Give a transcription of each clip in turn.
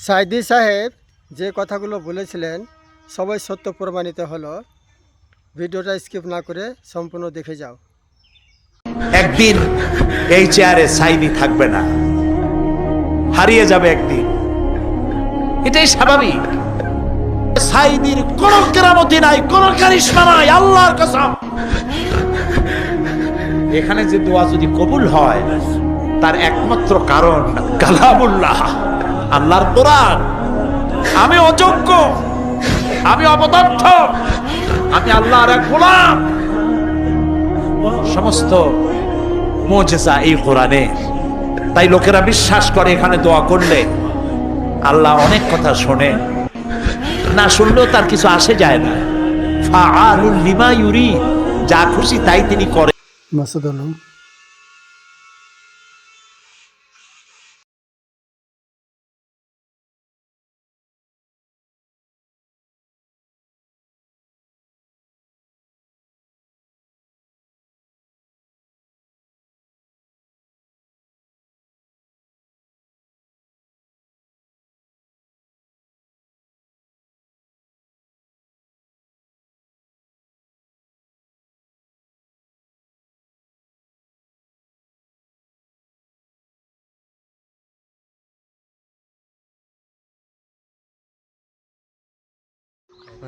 সাইদি সাহেব যে কথাগুলো বলেছিলেন সবাই সত্য প্রমাণিত হলো। ভিডিওটা স্কিপ না করে সম্পূর্ণ দেখে যাও। একদিন এই চেয়ারে সাইদি থাকবে না, হারিয়ে যাবে একদিন, এটাই স্বাভাবিক। সাইদির কোন কেরামতি নাই, কোন কারিশমা নাই, আল্লাহর কসম। এখানে যে দোয়া যদি কবুল হয় তার একমাত্র কারণ কালামুল্লাহ, আল্লাহর কোরআন। আমি অযোগ্য, আমি অপদার্থ, আমি আল্লাহর এক গোলাম। সমস্ত মুজিজা এই কোরআনে। তাই লোকেরা বিশ্বাস করে এখানে দোয়া করলে আল্লাহ অনেক কথা শোনে, না শুনলেও তার কিছু আসে যায় না। ফাআলুল লিমা ইউরিদ, যা খুশি তাই তিনি করেন। মাসুদ আলম।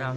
Nah,